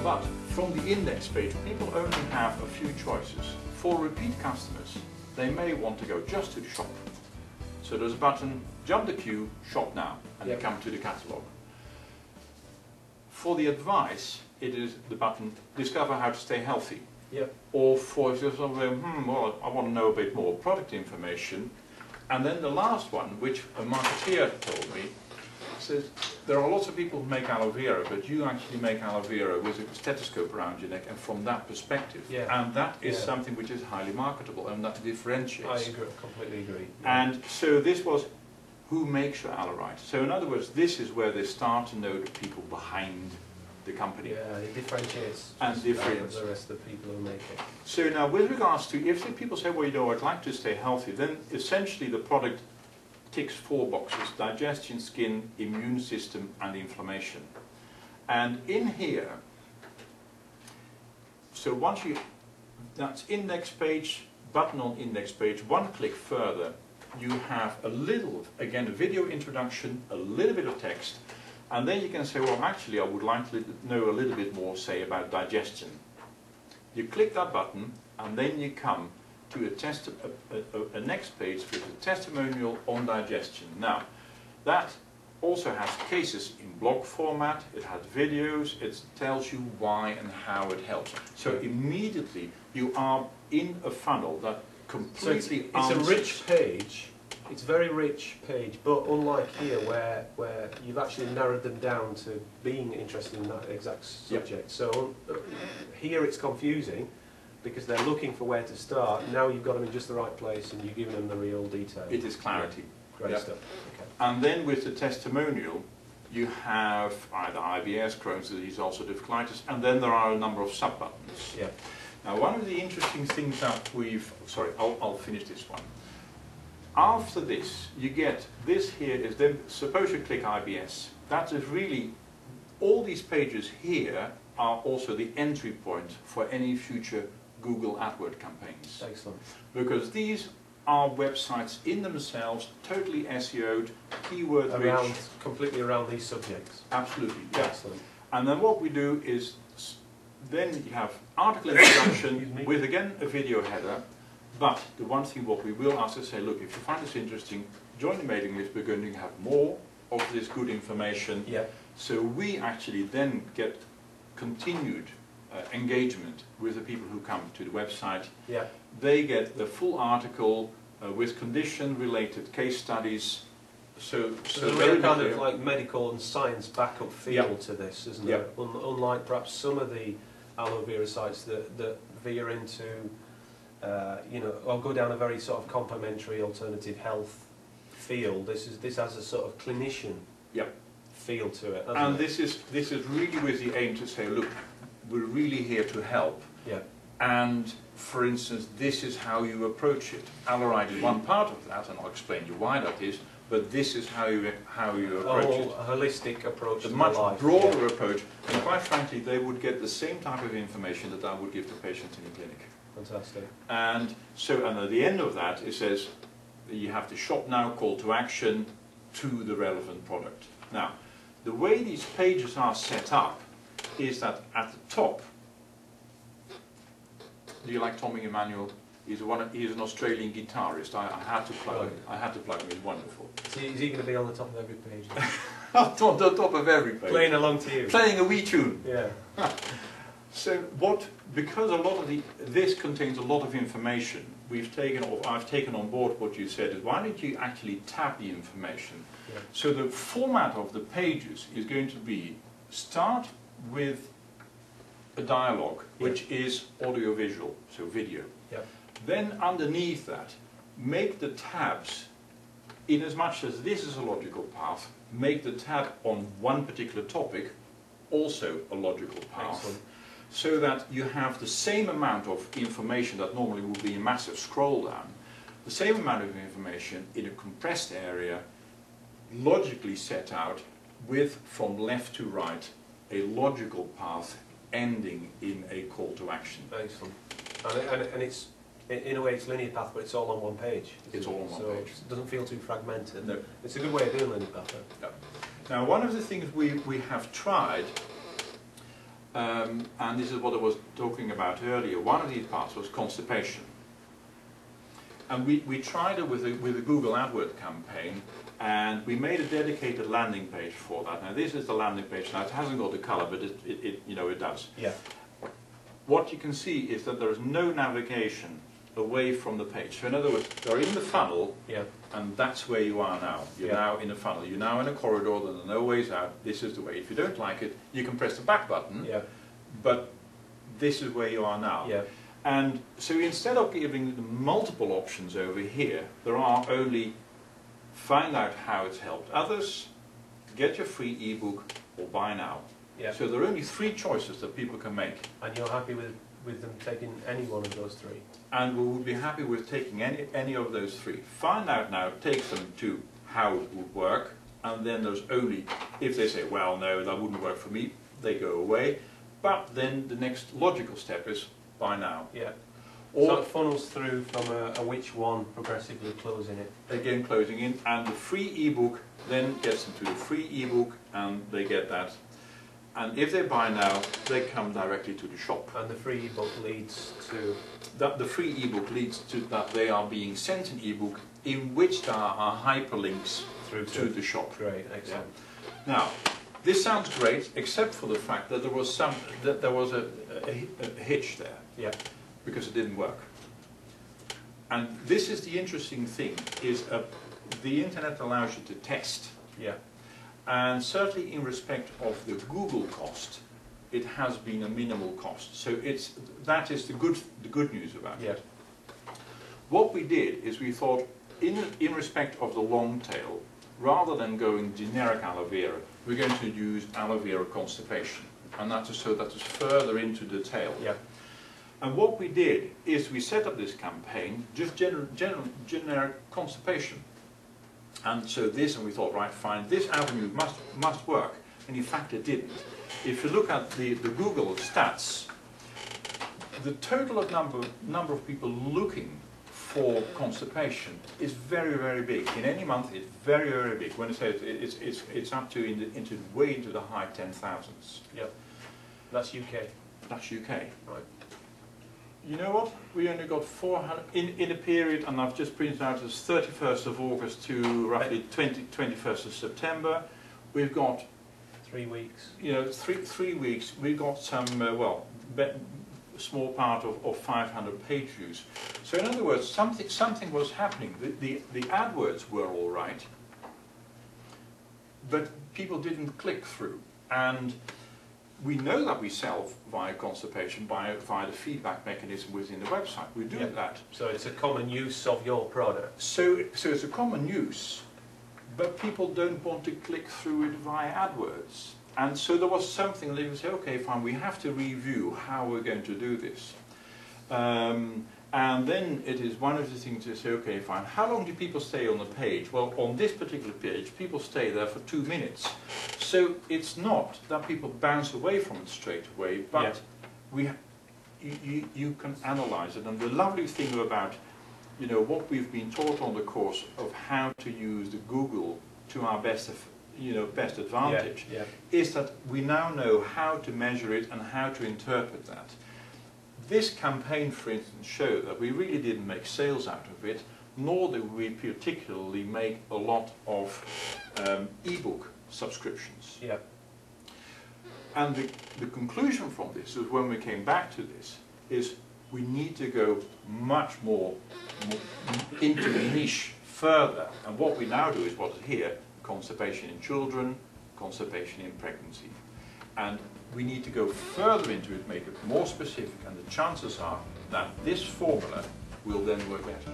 But from the index page, people only have a few choices. For repeat customers, they may want to go just to the shop. So there's a button, jump the queue, shop now, and they come to the catalogue. For the advice, it is the button, discover how to stay healthy. Yep. Or for example, well, I want to know a bit more product information. And then the last one, which a marketeer told me, says there are lots of people who make aloe vera, but you actually make aloe vera with a stethoscope around your neck, and from that perspective. Yeah. And that is something which is highly marketable, and that differentiates. I agree, completely agree. Yeah. And so this was who makes your aloe right. So in other words, this is where they start to know the people behind the company. Yeah, it differentiates and differentiates the rest of the people who make it. So now with regards to, if the people say, well, you know, I'd like to stay healthy, then essentially the product ticks 4 boxes: digestion, skin, immune system, and inflammation. And in here, so once you, that's index page, button on index page, one click further, you have a little, again, a video introduction, a little bit of text, and then you can say, well, actually, I would like to know a little bit more, say, about digestion. You click that button, and then you come to a next page with a testimonial on digestion. Now, that also has cases in blog format, it has videos, it tells you why and how it helps. So immediately you are in a funnel that completely it's a rich page, it's a very rich page, but unlike here where you've actually narrowed them down to being interested in that exact subject. Yep. So here it's confusing, because they're looking for where to start. Now you've got them in just the right place and you're giving them the real detail. It is clarity. Yeah. Great stuff. Okay. And then with the testimonial, you have either IBS, Crohn's disease, ulcerative colitis, and then there are a number of sub-buttons. Yeah. Now one of the interesting things that we've, sorry, I'll finish this one. After this, you get, this here is then, suppose you click IBS. That is really, all these pages here are also the entry point for any future Google AdWords campaigns. Excellent. Because these are websites in themselves, totally SEO'd, keyword around, rich. completely around these subjects. Absolutely, yeah. Excellent. And then what we do is, then you have article introduction with again a video header, but the one thing what we will ask is say, look, if you find this interesting, join the mailing list, we're going to have more of this good information. Yeah. So we actually then get continued engagement with the people who come to the website. Yeah. They get the full article with condition-related case studies. So there's a real kind of like medical and science backup feel to this, isn't there? Unlike perhaps some of the aloe vera sites that veer into, you know, or go down a very sort of complementary alternative health field. This has a sort of clinician feel to it. And this is really with the aim to say, look, we're really here to help. Yeah. And for instance, this is how you approach it. Alleride is one part of that, and I'll explain you why that is. But this is how you approach it. A holistic approach. A much broader approach, and quite frankly, they would get the same type of information that I would give to patients in the clinic. Fantastic. And so, and at the end of that, it says you have to shop now, call to action to the relevant product. Now, the way these pages are set up is that at the top, do you like Tommy Emmanuel? He's an Australian guitarist. I had to plug him. I had to plug him. He's wonderful. Is he going to be on the top of every page? On the top of every page. Playing along to you. Playing a wee tune. Yeah. So because a lot of this contains a lot of information, I've taken on board what you said is, why don't you actually tab the information? Yeah. So the format of the pages is going to be, start with a dialogue, which is audio-visual, so video. Yeah. Then underneath that, make the tabs, in as much as this is a logical path, make the tab on one particular topic also a logical path. Excellent. So that you have the same amount of information that normally would be a massive scroll down, the same amount of information in a compressed area, logically set out with, from left to right, a logical path ending in a call to action. Excellent. And it's, in a way, it's linear path, but it's all on one page. It's all on one page. It doesn't feel too fragmented. No. It's a good way of doing linear path. No. Now, one of the things we have tried and this is what I was talking about earlier. One of these parts was constipation. And we tried it with a Google AdWords campaign, and we made a dedicated landing page for that. Now this is the landing page. Now it hasn't got the color, but it does. Yeah. What you can see is that there is no navigation away from the page. So in other words, you're in the funnel, yeah, and that's where you are now. You're now in a funnel. You're now in a corridor. There are no ways out. This is the way. If you don't like it, you can press the back button. Yeah. But this is where you are now. Yeah. And so instead of giving them multiple options over here, there are only find out how it's helped others, get your free ebook, or buy now. Yeah. So there are only 3 choices that people can make. And you're happy with them taking any one of those 3? And we would be happy with taking any of those 3. Find out now takes them to how it would work, and then there's only, if they say, well, no, that wouldn't work for me, they go away. But then the next logical step is buy now. Yeah. Or so it funnels through from a which one, progressively closing it. Again, closing in, and the free ebook then gets them to the free ebook, and they get that. And if they buy now, they come directly to the shop. And the free ebook leads to? The free ebook leads to that they are being sent an ebook in which there are hyperlinks through to the shop. Great, excellent. Yeah. Now, this sounds great, except for the fact that there was a hitch there. Yeah. Because it didn't work. And this is the interesting thing: is the internet allows you to test. Yeah. And certainly in respect of the Google cost, it has been a minimal cost. So that is the good news about yeah. it. What we did is we thought, in respect of the long tail, rather than going generic aloe vera, we're going to use aloe vera constipation, and that is further into the tail. Yeah. And what we did is we set up this campaign, just generic constipation. And so and we thought, right, fine, this avenue must work. And in fact it didn't. If you look at the Google stats, the total of number of people looking for constipation is very, very big. In any month it's very, very big. When I say it's up to way into the high 10,000s. Yeah. That's UK. That's UK. Right. You know what? We only got 400 in a period, and I've just printed out as 31st of August to roughly 21st of September. We've got 3 weeks. You know, three weeks. We've got some small part of 500 page views. So in other words, something was happening. The AdWords were all right, but people didn't click through. And we know that we sell via constipation, via the feedback mechanism within the website. We do that. So it's a common use of your product. So it's a common use, but people don't want to click through it via AdWords. And so there was something that you say, okay, fine, we have to review how we're going to do this. And then it is one of the things to say, okay, fine, how long do people stay on the page? Well, on this particular page, people stay there for 2 minutes. So it's not that people bounce away from it straight away, but you can analyze it. And the lovely thing about, you know, what we've been taught on the course of how to use the Google to our best advantage is that we now know how to measure it and how to interpret that. This campaign, for instance, showed that we really didn't make sales out of it, nor did we particularly make a lot of ebook subscriptions. Yeah. And the conclusion from this is, when we came back to this, is we need to go much more into the niche further. And what we now do is what is here: constipation in children, constipation in pregnancy. And we need to go further into it, make it more specific, and the chances are that this formula will then work better.